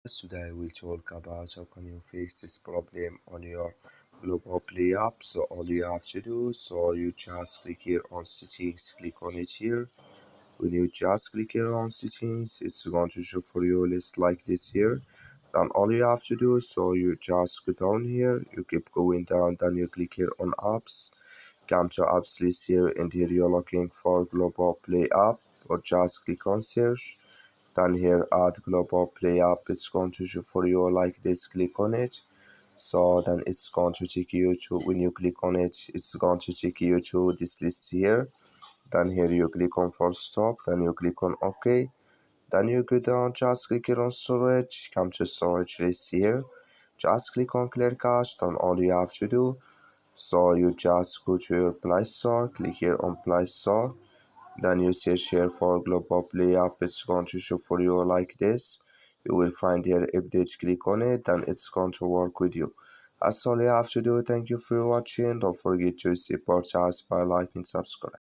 Today we'll talk about how can you fix this problem on your Globoplay app. So all you have to do, you just click here on settings, click on it here. When you just click here on settings, it's going to show for you a list like this here. Then all you have to do, you just go down here, you keep going down, then you click here on apps, come to apps list here, and here you're looking for Globoplay app, or just click on search. Then here add Globoplay app, it's going to show for you like this, click on it. So then it's going to take you to, when you click on it, it's going to take you to this list here. Then here you click on full stop, then you click on OK. Then you go down, just click here on storage, come to storage list here. Just click on clear cache, then all you have to do, you just go to your Play Store, click here on Play Store. Then you search here for Globoplay app, it's going to show for you like this. You will find here update, click on it, then it's going to work with you. That's all you have to do. Thank you for watching. Don't forget to support us by liking, subscribe.